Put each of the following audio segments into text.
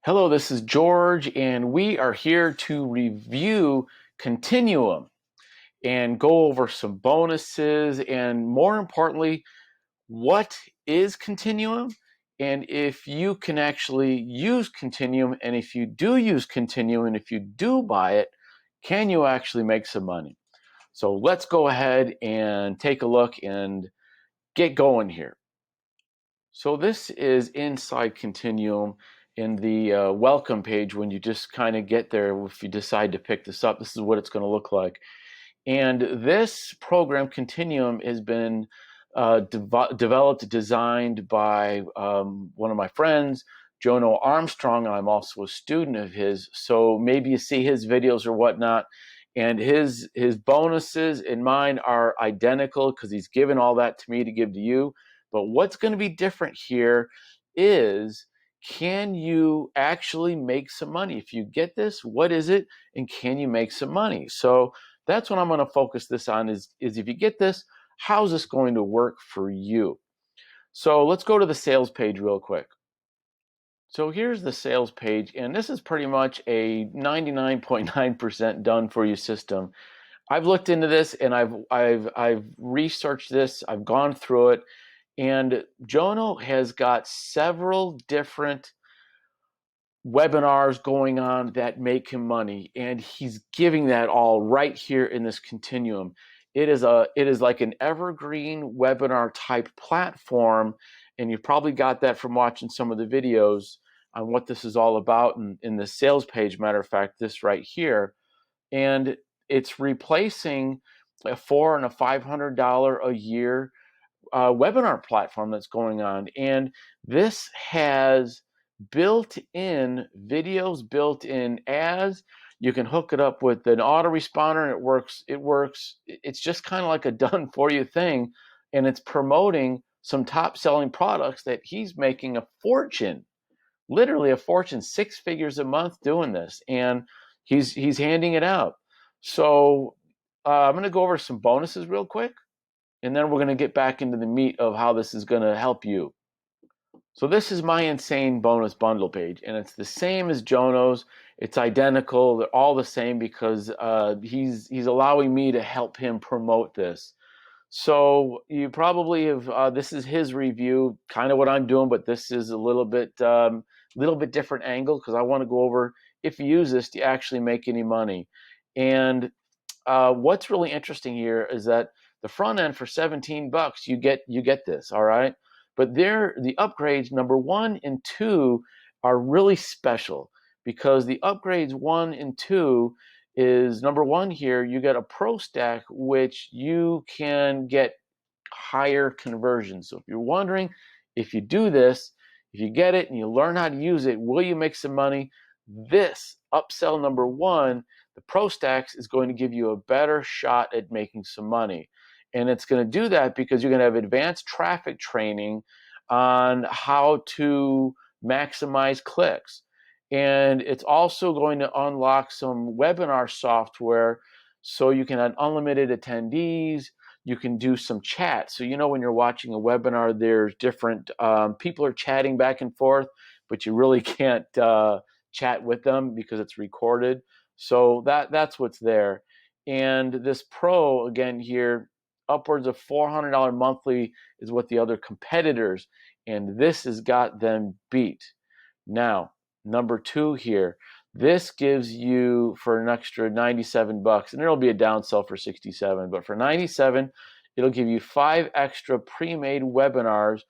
Hello, this is George, and we are here to review Continuum and go over some bonuses and, more importantly, what is Continuum and if you can actually use Continuum, and if you do use Continuum and if you do buy it, can you actually make some money? So let's go ahead and take a look and get going here. So this is inside Continuum in the welcome page. When you just kind of get there, if you decide to pick this up, this is what it's going to look like. And this program, Continuum, has been developed, designed by one of my friends, Jono Armstrong, and I'm also a student of his. So maybe you see his videos or whatnot, and his bonuses and mine are identical because he's given all that to me to give to you. But what's going to be different here is, can you actually make some money? If you get this, what is it, and can you make some money? So that's what I'm going to focus this on is if you get this, how's this going to work for you? So let's go to the sales page real quick. So here's the sales page, and this is pretty much a 99.9% done for you system. I've looked into this and I've researched this, I've gone through it, and Jono has got several different webinars going on that make him money, and he's giving that all right here in this Continuum. It is like an evergreen webinar type platform, and you probably got that from watching some of the videos on what this is all about in the sales page. Matter of fact, this right here, and it's replacing a $400 and a $500 a year webinar platform that's going on, and this has built-in videos, built-in ads. You can hook it up with an autoresponder, and it works. It's just kind of like a done for you thing, and it's promoting some top selling products that he's making a fortune, literally a fortune, 6 figures a month doing this, and he's handing it out. So I'm going to go over some bonuses real quick, and then we're going to get back into the meat of how this is going to help you. So this is my insane bonus bundle page, and it's the same as Jono's. It's identical. They're all the same because he's allowing me to help him promote this. So you probably have, this is his review, kind of what I'm doing, but this is a little bit different angle because I want to go over, if you use this, do you actually make any money? And what's really interesting here is that the front end for 17 bucks, you get this, all right? But the upgrades number 1 and 2 are really special, because the upgrades 1 and 2 is, number 1 here, you get a pro stack, which you can get higher conversions. So if you're wondering, if you do this, if you get it and you learn how to use it, will you make some money? This upsell number 1, the Pro Stacks, is going to give you a better shot at making some money. And it's going to do that because you're going to have advanced traffic training on how to maximize clicks. And it's also going to unlock some webinar software so you can have unlimited attendees. You can do some chat. So, when you're watching a webinar, there's different people are chatting back and forth, but you really can't chat with them because it's recorded. So that's what's there. And this Pro, again here, upwards of $400 monthly is what the other competitors, and this has got them beat. Now, number 2 here, this gives you, for an extra 97 bucks, and there'll be a downsell for 67, but for 97, it'll give you 5 extra pre-made webinars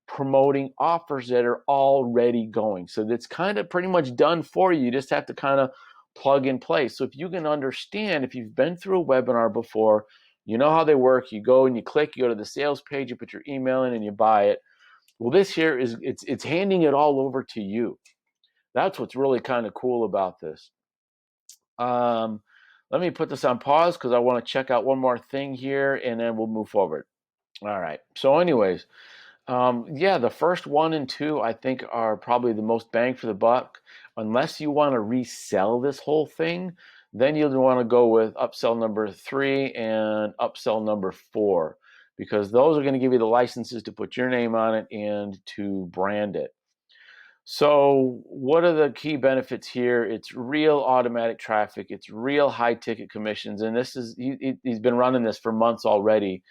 promoting offers that are already going. So that's kind of pretty much done for you. You just have to kind of plug and play. So if you can understand, if you've been through a webinar before, you know how they work. You go and you click, you go to the sales page, you put your email in, and you buy it. Well, this here is it's handing it all over to you. That's what's really kind of cool about this. Let me put this on pause because I want to check out one more thing here, and then we'll move forward. All right. So anyways, yeah, the first 1 and 2, I think, are probably the most bang for the buck. Unless you want to resell this whole thing, then you'll want to go with upsell number 3 and upsell number 4, because those are going to give you the licenses to put your name on it and to brand it. So what are the key benefits here? It's real automatic traffic. It's real high ticket commissions. And this is, he's been running this for months already.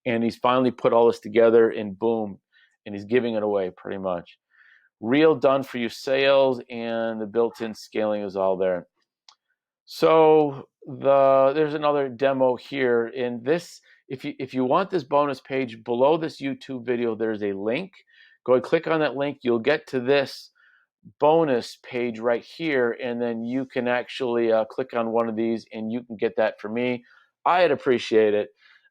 And he's finally put all this together and boom, and he's giving it away pretty much. Real done for you sales, and the built-in scaling is all there. So there's another demo here. In this, if you want this bonus page, below this YouTube video, there's a link. Go and click on that link. You'll get to this bonus page right here, and then you can actually click on one of these and you can get that for me. I'd appreciate it.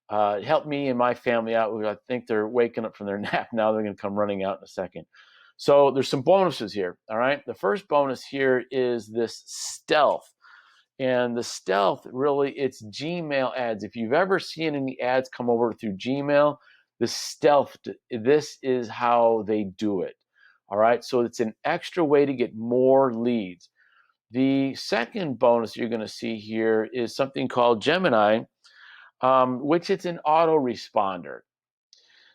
It helped me and my family out. I think they're waking up from their nap now. They're going to come running out in a second. So there's some bonuses here. All right. The first bonus here is this stealth. And the stealth, really, it's Gmail ads. If you've ever seen any ads come over through Gmail, the stealth, this is how they do it. All right, so it's an extra way to get more leads. The second bonus you're going to see here is something called Gemini, which it's an autoresponder.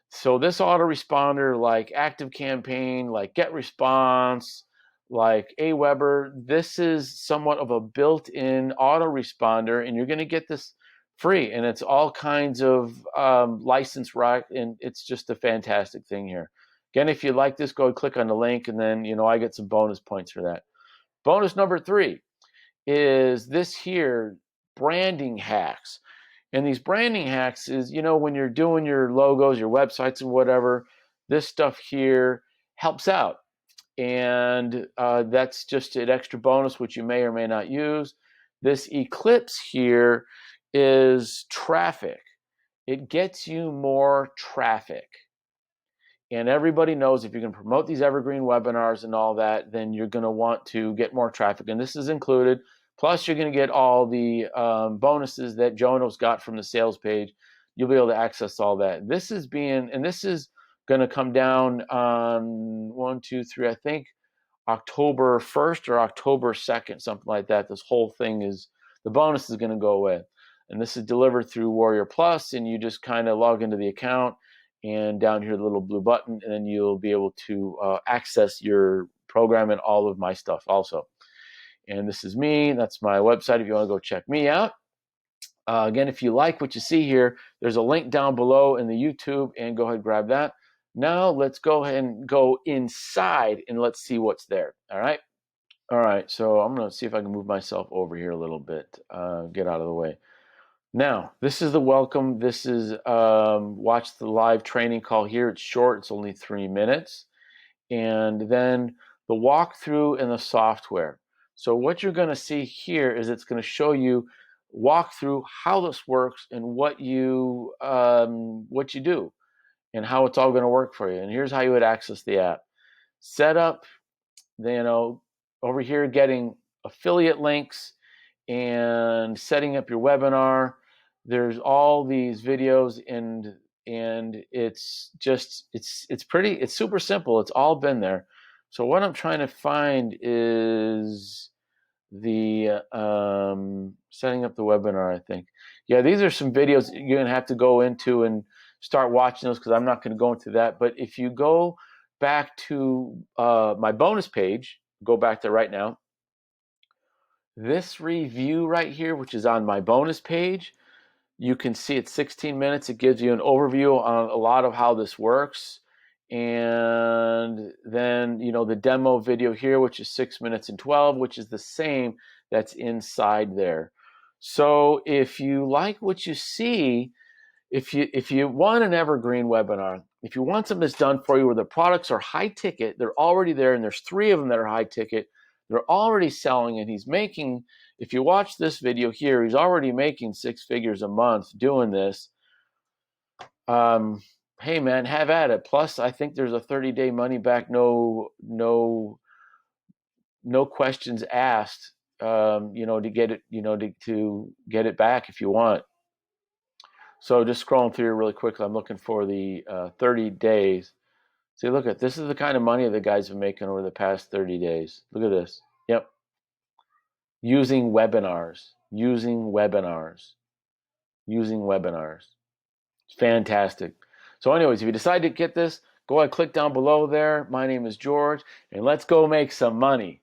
So this autoresponder, like ActiveCampaign, like GetResponse, like Aweber, this is somewhat of a built-in autoresponder, and you're going to get this free, and it's all kinds of license right, and it's just a fantastic thing here. Again, if you like this, go and click on the link, and then I get some bonus points for that. Bonus number 3 is this here, branding hacks. And these branding hacks is, when you're doing your logos, your websites and whatever, this stuff here helps out. And that's just an extra bonus, which you may or may not use. This Eclipse here is traffic. It gets you more traffic. And everybody knows if you can promote these evergreen webinars and all that, then you're going to want to get more traffic. And this is included. Plus, you're going to get all the bonuses that Jono's got from the sales page. You'll be able to access all that. This is going to come down on I think October 1st or October 2nd, something like that. This whole thing the bonus is going to go away. And this is delivered through Warrior Plus, and you just kind of log into the account, and down here, the little blue button, and then you'll be able to access your program and all of my stuff also. And this is me. That's my website if you want to go check me out. Again, if you like what you see here, there's a link down below in the YouTube, and go ahead and grab that. Now let's go ahead and go inside, and let's see what's there. All right. All right. So I'm going to see if I can move myself over here a little bit, get out of the way. Now, this is the welcome. This is watch the live training call here. It's short. It's only 3 minutes. And then the walkthrough and the software. So what you're going to see here is it's going to show you walk through how this works and what you do and how it's all going to work for you. And here's how you would access the app. Set up, over here getting affiliate links and setting up your webinar. There's all these videos, and it's super simple. It's all been there. So what I'm trying to find is the setting up the webinar, I think. Yeah, these are some videos you're going to have to go into and start watching those, because I'm not going to go into that. But if you go back to my bonus page, go back there right now. This review right here, which is on my bonus page, you can see it's 16 minutes. It gives you an overview on a lot of how this works. And then, the demo video here, which is 6 minutes and 12, which is the same that's inside there. So if you like what you see, if you want an evergreen webinar, if you want something that's done for you where the products are high ticket, they're already there, and there's 3 of them that are high ticket, they're already selling, and he's making, if you watch this video here, he's already making 6 figures a month doing this. Hey man, have at it. Plus, I think there's a 30-day money back, no questions asked, to get it, to get it back if you want. So just scrolling through really quickly, I'm looking for the 30 days. See, look at this is the kind of money the guy's been making over the past 30 days. Look at this. Yep. Using webinars. It's fantastic. So anyways, if you decide to get this, Go ahead, click down below there. My name is George, and let's go make some money.